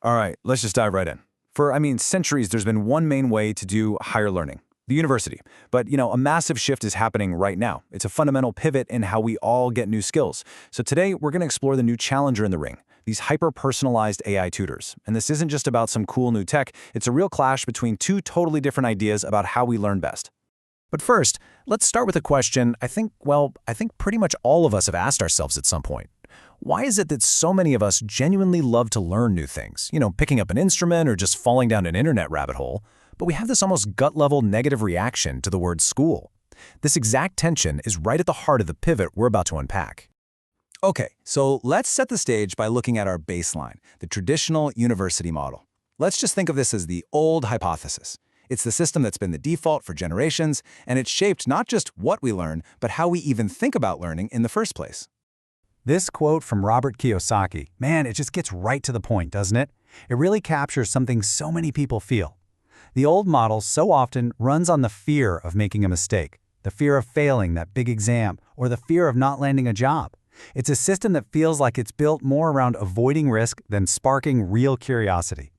All right, let's just dive right in. For centuries, there's been one main way to do higher learning, the university. But, a massive shift is happening right now. It's a fundamental pivot in how we all get new skills. So today, we're going to explore the new challenger in the ring, these hyper-personalized AI tutors. And this isn't just about some cool new tech, it's a real clash between two totally different ideas about how we learn best. But first, let's start with a question I think pretty much all of us have asked ourselves at some point. Why is it that so many of us genuinely love to learn new things, picking up an instrument or just falling down an internet rabbit hole, but we have this almost gut-level negative reaction to the word school? This exact tension is right at the heart of the pivot we're about to unpack. Okay, so let's set the stage by looking at our baseline, the traditional university model. Let's just think of this as the old hypothesis. It's the system that's been the default for generations, and it's shaped not just what we learn, but how we even think about learning in the first place. This quote from Robert Kiyosaki, man, it just gets right to the point, doesn't it? It really captures something so many people feel. The old model so often runs on the fear of making a mistake, the fear of failing that big exam, or the fear of not landing a job. It's a system that feels like it's built more around avoiding risk than sparking real curiosity.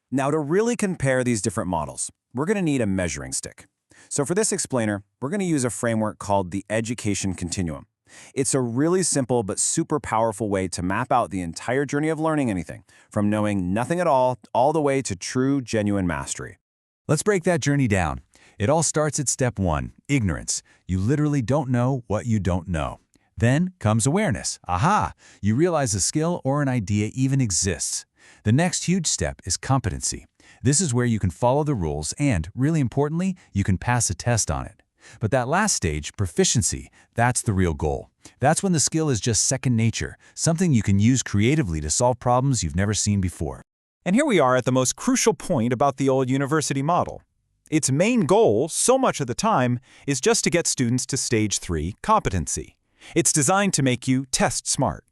Now, to really compare these different models, we're going to need a measuring stick. So for this explainer, we're going to use a framework called the education continuum. It's a really simple but super powerful way to map out the entire journey of learning anything, from knowing nothing at all the way to true, genuine mastery. Let's break that journey down. It all starts at step 1, ignorance. You literally don't know what you don't know. Then comes awareness. Aha! You realize a skill or an idea even exists. The next huge step is competency. This is where you can follow the rules and, really importantly, you can pass a test on it. But that last stage, proficiency, that's the real goal. That's when the skill is just second nature, something you can use creatively to solve problems you've never seen before. And here we are at the most crucial point about the old university model. Its main goal, so much of the time, is just to get students to stage 3, competency. It's designed to make you test smart.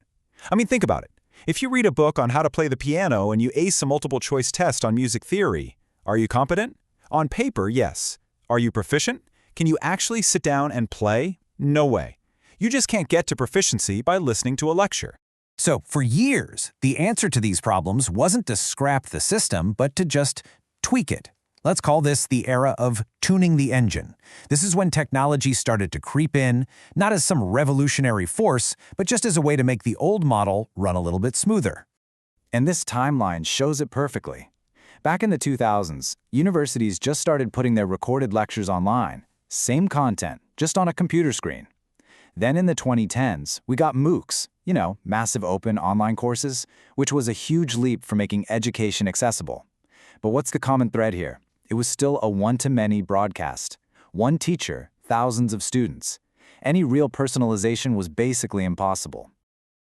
Think about it. If you read a book on how to play the piano and you ace a multiple-choice test on music theory, are you competent? On paper, yes. Are you proficient? Can you actually sit down and play? No way. You just can't get to proficiency by listening to a lecture. So, for years, the answer to these problems wasn't to scrap the system, but to just tweak it. Let's call this the era of tuning the engine. This is when technology started to creep in, not as some revolutionary force, but just as a way to make the old model run a little bit smoother. And this timeline shows it perfectly. Back in the 2000s, universities just started putting their recorded lectures online. Same content, just on a computer screen. Then in the 2010s, we got MOOCs, massive open online courses, which was a huge leap for making education accessible. But what's the common thread here? It was still a one-to-many broadcast. One teacher, thousands of students. Any real personalization was basically impossible.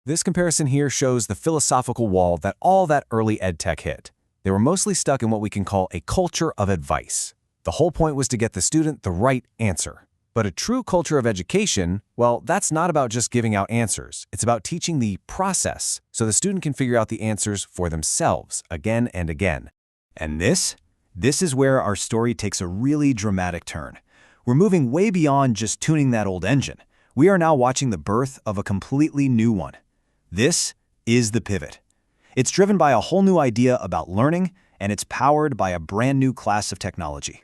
This comparison here shows the philosophical wall that all that early edtech hit. They were mostly stuck in what we can call a culture of advice. The whole point was to get the student the right answer. But a true culture of education, well, that's not about just giving out answers. It's about teaching the process so the student can figure out the answers for themselves again and again. And this is where our story takes a really dramatic turn. We're moving way beyond just tuning that old engine. We are now watching the birth of a completely new one. This is the pivot. It's driven by a whole new idea about learning, and it's powered by a brand new class of technology.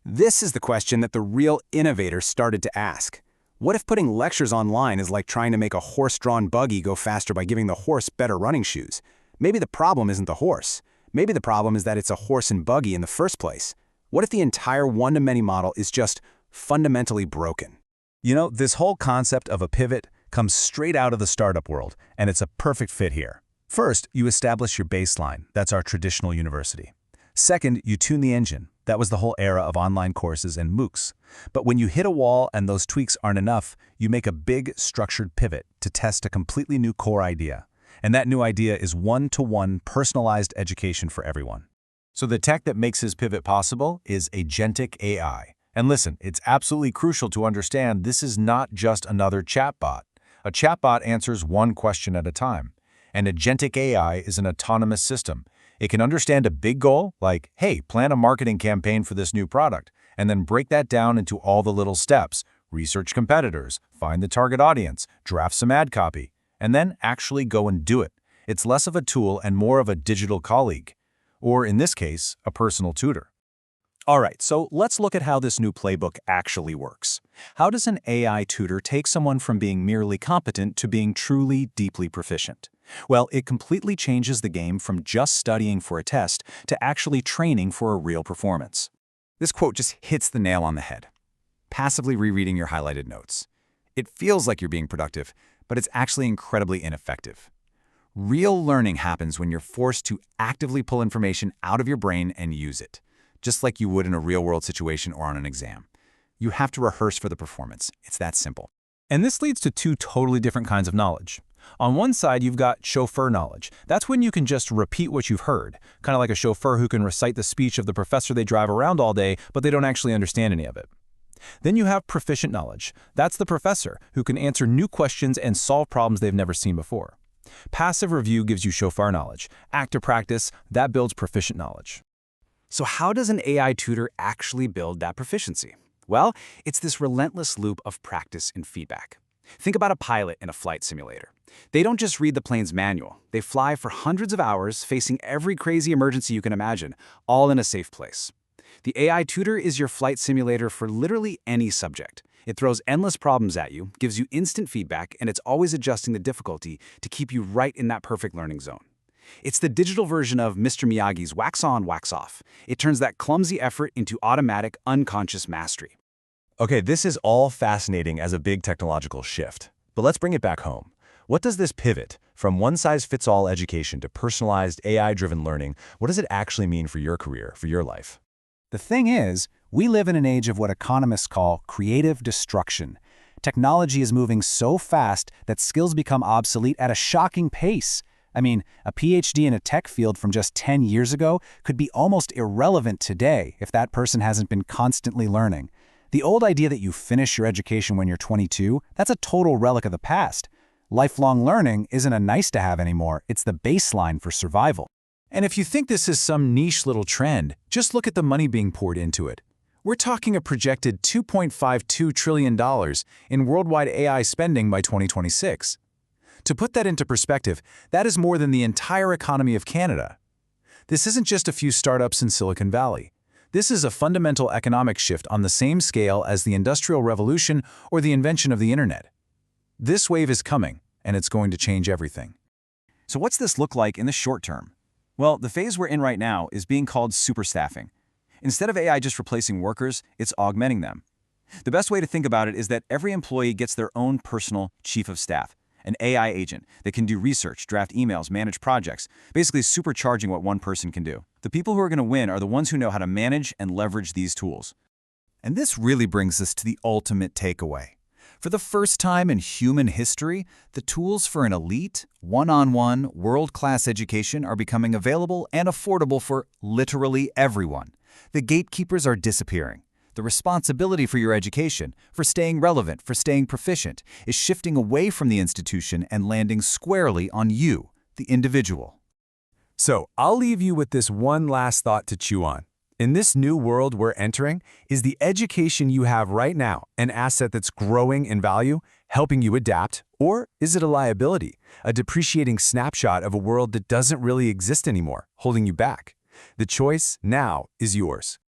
This is the question that the real innovators started to ask. What if putting lectures online is like trying to make a horse-drawn buggy go faster by giving the horse better running shoes? Maybe the problem isn't the horse. Maybe the problem is that it's a horse and buggy in the first place. What if the entire one-to-many model is just fundamentally broken? This whole concept of a pivot comes straight out of the startup world, and it's a perfect fit here. First, you establish your baseline. That's our traditional university. Second, you tune the engine. That was the whole era of online courses and MOOCs. But when you hit a wall and those tweaks aren't enough, you make a big, structured pivot to test a completely new core idea. And that new idea is one-to-one personalized education for everyone. So the tech that makes his pivot possible is agentic AI. And listen, it's absolutely crucial to understand this is not just another chatbot. A chatbot answers one question at a time. An agentic AI is an autonomous system. It can understand a big goal, like, hey, plan a marketing campaign for this new product, and then break that down into all the little steps. Research competitors, find the target audience, draft some ad copy, and then actually go and do it. It's less of a tool and more of a digital colleague, or in this case, a personal tutor. All right, so let's look at how this new playbook actually works. How does an AI tutor take someone from being merely competent to being truly deeply proficient? Well, it completely changes the game from just studying for a test to actually training for a real performance. This quote just hits the nail on the head. Passively rereading your highlighted notes. It feels like you're being productive, but it's actually incredibly ineffective. Real learning happens when you're forced to actively pull information out of your brain and use it, just like you would in a real-world situation or on an exam. You have to rehearse for the performance. It's that simple. And this leads to two totally different kinds of knowledge. On one side, you've got chauffeur knowledge. That's when you can just repeat what you've heard, kind of like a chauffeur who can recite the speech of the professor they drive around all day, but they don't actually understand any of it. Then you have proficient knowledge. That's the professor who can answer new questions and solve problems they've never seen before. Passive review gives you chauffeur knowledge. Active practice, that builds proficient knowledge. So how does an AI tutor actually build that proficiency? Well, it's this relentless loop of practice and feedback. Think about a pilot in a flight simulator. They don't just read the plane's manual. They fly for hundreds of hours, facing every crazy emergency you can imagine, all in a safe place. The AI tutor is your flight simulator for literally any subject. It throws endless problems at you, gives you instant feedback, and it's always adjusting the difficulty to keep you right in that perfect learning zone. It's the digital version of Mr. Miyagi's wax on, wax off. It turns that clumsy effort into automatic, unconscious mastery. Okay, this is all fascinating as a big technological shift. But let's bring it back home. What does this pivot from one-size-fits-all education to personalized, AI-driven learning, what does it actually mean for your career, for your life? The thing is, we live in an age of what economists call creative destruction. Technology is moving so fast that skills become obsolete at a shocking pace. I mean, a PhD in a tech field from just 10 years ago could be almost irrelevant today if that person hasn't been constantly learning. The old idea that you finish your education when you're 22, that's a total relic of the past. Lifelong learning isn't a nice-to-have anymore, it's the baseline for survival. And if you think this is some niche little trend, just look at the money being poured into it. We're talking a projected $2.52 trillion in worldwide AI spending by 2026. To put that into perspective, that is more than the entire economy of Canada. This isn't just a few startups in Silicon Valley. This is a fundamental economic shift on the same scale as the Industrial Revolution or the invention of the Internet. This wave is coming, and it's going to change everything. So what's this look like in the short term? Well, the phase we're in right now is being called superstaffing. Instead of AI just replacing workers, it's augmenting them. The best way to think about it is that every employee gets their own personal chief of staff, an AI agent that can do research, draft emails, manage projects, basically supercharging what one person can do. The people who are going to win are the ones who know how to manage and leverage these tools. And this really brings us to the ultimate takeaway. For the first time in human history, the tools for an elite, one-on-one, world-class education are becoming available and affordable for literally everyone. The gatekeepers are disappearing. The responsibility for your education, for staying relevant, for staying proficient, is shifting away from the institution and landing squarely on you, the individual. So, I'll leave you with this one last thought to chew on. In this new world we're entering, is the education you have right now an asset that's growing in value, helping you adapt, or is it a liability, a depreciating snapshot of a world that doesn't really exist anymore, holding you back? The choice now is yours.